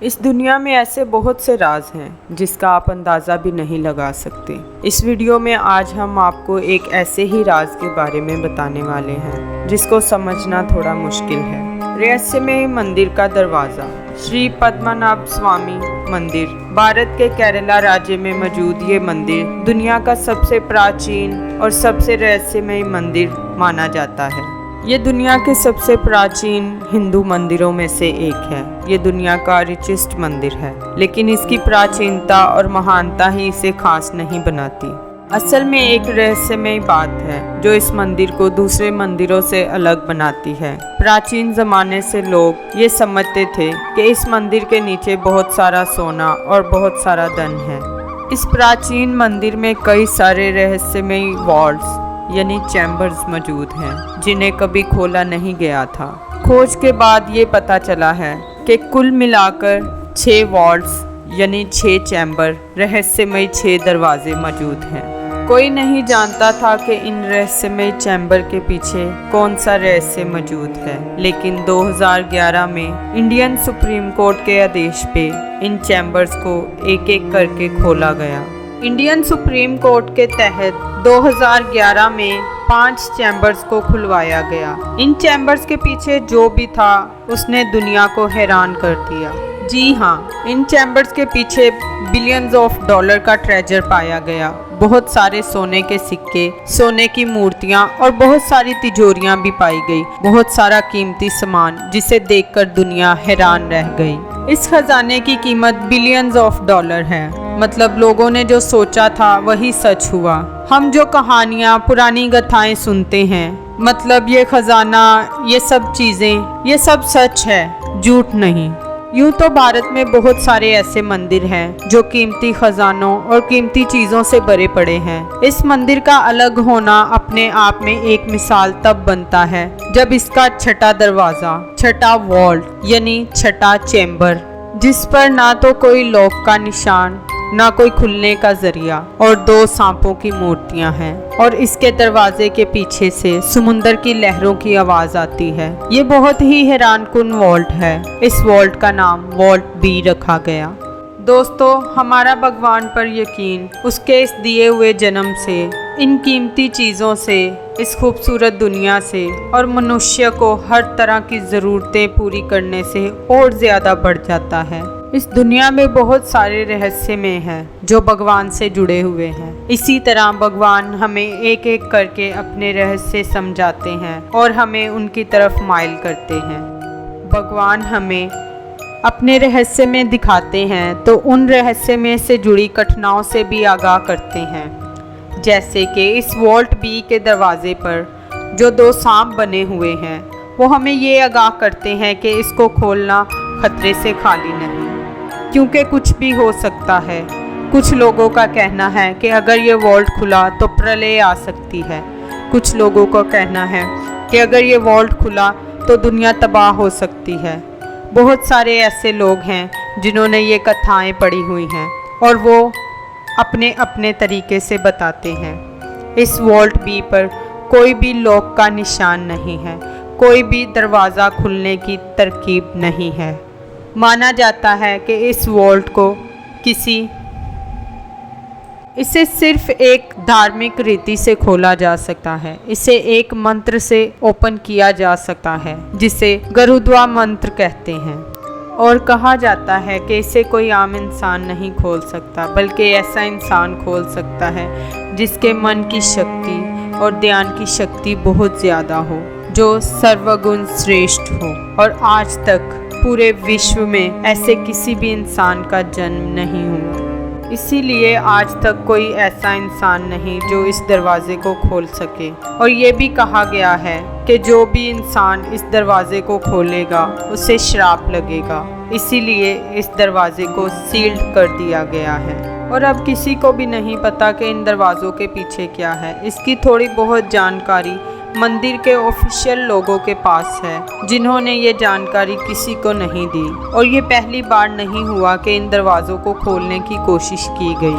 इस दुनिया में ऐसे बहुत से राज हैं जिसका आप अंदाज़ा भी नहीं लगा सकते। इस वीडियो में आज हम आपको एक ऐसे ही राज के बारे में बताने वाले हैं जिसको समझना थोड़ा मुश्किल है। रहस्यमय मंदिर का दरवाज़ा। श्री पद्मनाभ स्वामी मंदिर भारत के केरला राज्य में मौजूद ये मंदिर दुनिया का सबसे प्राचीन और सबसे रहस्यमय मंदिर माना जाता है। ये दुनिया के सबसे प्राचीन हिंदू मंदिरों में से एक है। ये दुनिया का रिचेस्ट मंदिर है, लेकिन इसकी प्राचीनता और महानता ही इसे खास नहीं बनाती। असल में एक रहस्यमय बात है जो इस मंदिर को दूसरे मंदिरों से अलग बनाती है। प्राचीन जमाने से लोग ये समझते थे कि इस मंदिर के नीचे बहुत सारा सोना और बहुत सारा धन है। इस प्राचीन मंदिर में कई सारे रहस्यमय वॉल्स यानी चैम्बर्स मौजूद हैं जिन्हें कभी खोला नहीं गया था। खोज के बाद ये पता चला है कि कुल मिलाकर 6 वॉल्स यानी 6 चैम्बर रहस्यमय 6 दरवाजे मौजूद हैं। कोई नहीं जानता था कि इन रहस्यमय चैम्बर के पीछे कौन सा रहस्य मौजूद है, लेकिन 2011 में इंडियन सुप्रीम कोर्ट के आदेश पे इन चैम्बर्स को एक एक करके खोला गया। इंडियन सुप्रीम कोर्ट के तहत 2011 में 5 चैम्बर्स को खुलवाया गया। इन चैम्बर्स के पीछे जो भी था उसने दुनिया को हैरान कर दिया। जी हाँ, इन चैम्बर्स के पीछे बिलियंस ऑफ डॉलर का ट्रेजर पाया गया। बहुत सारे सोने के सिक्के, सोने की मूर्तियाँ और बहुत सारी तिजोरियाँ भी पाई गई। बहुत सारा कीमती सामान जिसे देखकर दुनिया हैरान रह गई। इस खजाने की कीमत बिलियंस ऑफ डॉलर है। मतलब लोगों ने जो सोचा था वही सच हुआ। हम जो कहानियाँ पुरानी गाथाएं सुनते हैं, मतलब ये खजाना, ये सब चीज़ें, ये सब सच है, झूठ नहीं। यूँ तो भारत में बहुत सारे ऐसे मंदिर हैं जो कीमती खजानों और कीमती चीज़ों से भरे पड़े हैं। इस मंदिर का अलग होना अपने आप में एक मिसाल तब बनता है जब इसका छठा दरवाज़ा, छठा वॉल्ट यानी छठा चैम्बर, जिस पर ना तो कोई लॉक का निशान, ना कोई खुलने का जरिया और 2 सांपों की मूर्तियां हैं, और इसके दरवाजे के पीछे से समुंदर की लहरों की आवाज आती है। ये बहुत ही हैरानकुन वॉल्ट है। इस वॉल्ट का नाम वॉल्ट बी रखा गया। दोस्तों, हमारा भगवान पर यकीन उसके इस दिए हुए जन्म से, इन कीमती चीज़ों से, इस खूबसूरत दुनिया से और मनुष्य को हर तरह की ज़रूरतें पूरी करने से और ज़्यादा बढ़ जाता है। इस दुनिया में बहुत सारे रहस्य में हैं जो भगवान से जुड़े हुए हैं। इसी तरह भगवान हमें एक एक करके अपने रहस्य समझाते हैं और हमें उनकी तरफ माइल करते हैं। भगवान हमें अपने रहस्य में दिखाते हैं तो उन रहस्य में से जुड़ी घटनाओं से भी आगाह करते हैं। जैसे कि इस वॉल्ट बी के दरवाजे पर जो 2 सांप बने हुए हैं, वो हमें ये आगाह करते हैं कि इसको खोलना खतरे से खाली नहीं, क्योंकि कुछ भी हो सकता है। कुछ लोगों का कहना है कि अगर ये वॉल्ट खुला तो प्रलय आ सकती है। कुछ लोगों का कहना है कि अगर ये वॉल्ट खुला तो दुनिया तबाह हो सकती है। बहुत सारे ऐसे लोग हैं जिन्होंने ये कथाएं पढ़ी हुई हैं और वो अपने अपने तरीके से बताते हैं। इस वॉल्ट बी पर कोई भी लॉक का निशान नहीं है, कोई भी दरवाज़ा खुलने की तरकीब नहीं है। माना जाता है कि इस वॉल्ट को इसे सिर्फ एक धार्मिक रीति से खोला जा सकता है। इसे एक मंत्र से ओपन किया जा सकता है जिसे गरुद्वा मंत्र कहते हैं, और कहा जाता है कि इसे कोई आम इंसान नहीं खोल सकता, बल्कि ऐसा इंसान खोल सकता है जिसके मन की शक्ति और ध्यान की शक्ति बहुत ज़्यादा हो, जो सर्वगुण श्रेष्ठ हो। और आज तक पूरे विश्व में ऐसे किसी भी इंसान का जन्म नहीं हुआ। इसीलिए आज तक कोई ऐसा इंसान नहीं जो इस दरवाजे को खोल सके। और ये भी कहा गया है कि जो भी इंसान इस दरवाजे को खोलेगा उसे श्राप लगेगा। इसीलिए इस दरवाजे को सील्ड कर दिया गया है और अब किसी को भी नहीं पता कि इन दरवाज़ों के पीछे क्या है। इसकी थोड़ी बहुत जानकारी मंदिर के ऑफिशियल लोगों के पास है, जिन्होंने ये जानकारी किसी को नहीं दी। और ये पहली बार नहीं हुआ कि इन दरवाज़ों को खोलने की कोशिश की गई।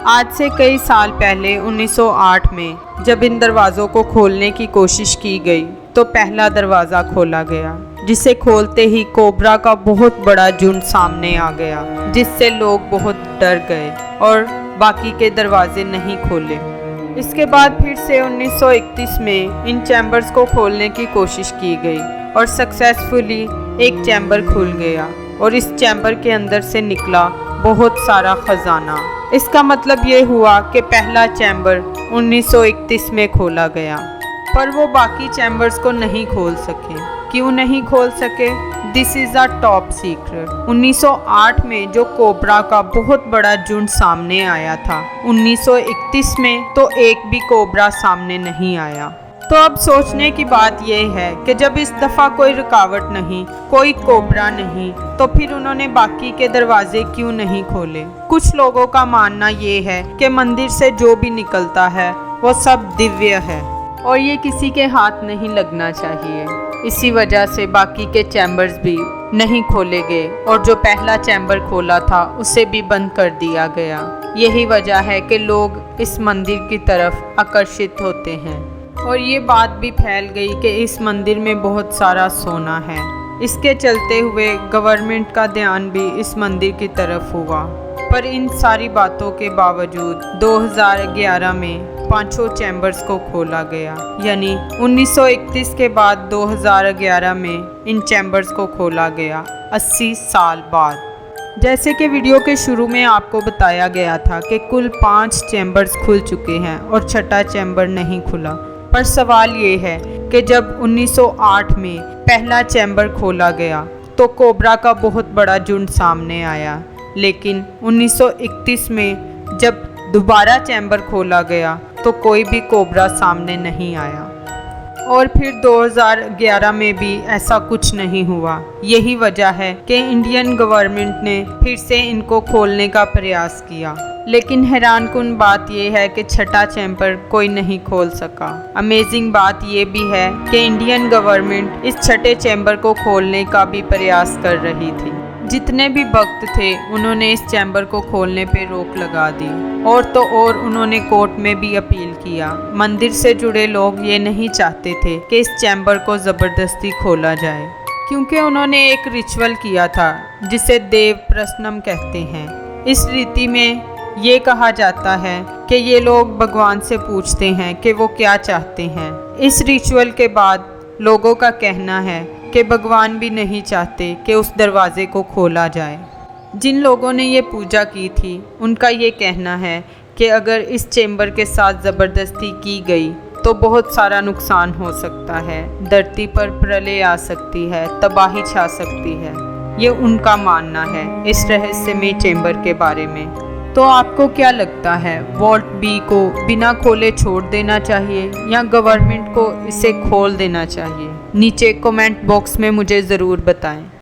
आज से कई साल पहले 1908 में जब इन दरवाज़ों को खोलने की कोशिश की गई तो पहला दरवाज़ा खोला गया, जिसे खोलते ही कोबरा का बहुत बड़ा झुंड सामने आ गया, जिससे लोग बहुत डर गए और बाकी के दरवाजे नहीं खोले। इसके बाद फिर से 1931 में इन चैम्बर्स को खोलने की कोशिश की गई और सक्सेसफुली एक चैम्बर खुल गया और इस चैम्बर के अंदर से निकला बहुत सारा खजाना। इसका मतलब ये हुआ कि पहला चैम्बर 1931 में खोला गया, पर वो बाकी चैम्बर्स को नहीं खोल सके। क्यों नहीं खोल सके? This is a top secret. 1908 में जो कोबरा का बहुत बड़ा झुंड सामने आया था, 1931 में तो एक भी कोबरा सामने नहीं आया। तो अब सोचने की बात यह है कि जब इस दफ़ा कोई रुकावट नहीं, कोई कोबरा नहीं, तो फिर उन्होंने बाकी के दरवाजे क्यों नहीं खोले? कुछ लोगों का मानना ये है कि मंदिर से जो भी निकलता है वो सब दिव्य है और ये किसी के हाथ नहीं लगना चाहिए। इसी वजह से बाकी के चैम्बर्स भी नहीं खोले गए और जो पहला चैम्बर खोला था उसे भी बंद कर दिया गया। यही वजह है कि लोग इस मंदिर की तरफ आकर्षित होते हैं और ये बात भी फैल गई कि इस मंदिर में बहुत सारा सोना है। इसके चलते हुए गवर्नमेंट का ध्यान भी इस मंदिर की तरफ हुआ। पर इन सारी बातों के बावजूद 2011 में पांचों चैम्बर्स को खोला गया, यानी 1931 के बाद 2011 में इन चैम्बर्स को खोला गया, 80 साल बाद। जैसे कि वीडियो के शुरू में आपको बताया गया था कि कुल 5 चैम्बर्स खुल चुके हैं और छठा चैम्बर नहीं खुला। पर सवाल ये है कि जब 1908 में पहला चैम्बर खोला गया तो कोबरा का बहुत बड़ा झुंड सामने आया, लेकिन 1931 में जब दोबारा चैम्बर खोला गया तो कोई भी कोबरा सामने नहीं आया और फिर 2011 में भी ऐसा कुछ नहीं हुआ। यही वजह है कि इंडियन गवर्नमेंट ने फिर से इनको खोलने का प्रयास किया, लेकिन हैरानकुन बात यह है कि छठा चैम्बर कोई नहीं खोल सका। अमेजिंग बात यह भी है कि इंडियन गवर्नमेंट इस छठे चैम्बर को खोलने का भी प्रयास कर रही थी। जितने भी भक्त थे उन्होंने इस चैम्बर को खोलने पे रोक लगा दी और तो और उन्होंने कोर्ट में भी अपील किया। मंदिर से जुड़े लोग ये नहीं चाहते थे कि इस चैम्बर को ज़बरदस्ती खोला जाए, क्योंकि उन्होंने एक रिचुअल किया था जिसे देव प्रसन्नम कहते हैं। इस रीति में ये कहा जाता है कि ये लोग भगवान से पूछते हैं कि वो क्या चाहते हैं। इस रिचुअल के बाद लोगों का कहना है कि भगवान भी नहीं चाहते कि उस दरवाजे को खोला जाए। जिन लोगों ने ये पूजा की थी उनका ये कहना है कि अगर इस चैम्बर के साथ ज़बरदस्ती की गई तो बहुत सारा नुकसान हो सकता है, धरती पर प्रलय आ सकती है, तबाही छा सकती है। ये उनका मानना है इस रहस्यमय चैम्बर के बारे में। तो आपको क्या लगता है, वॉल्ट बी को बिना खोले छोड़ देना चाहिए या गवर्नमेंट को इसे खोल देना चाहिए? नीचे कमेंट बॉक्स में मुझे ज़रूर बताएं।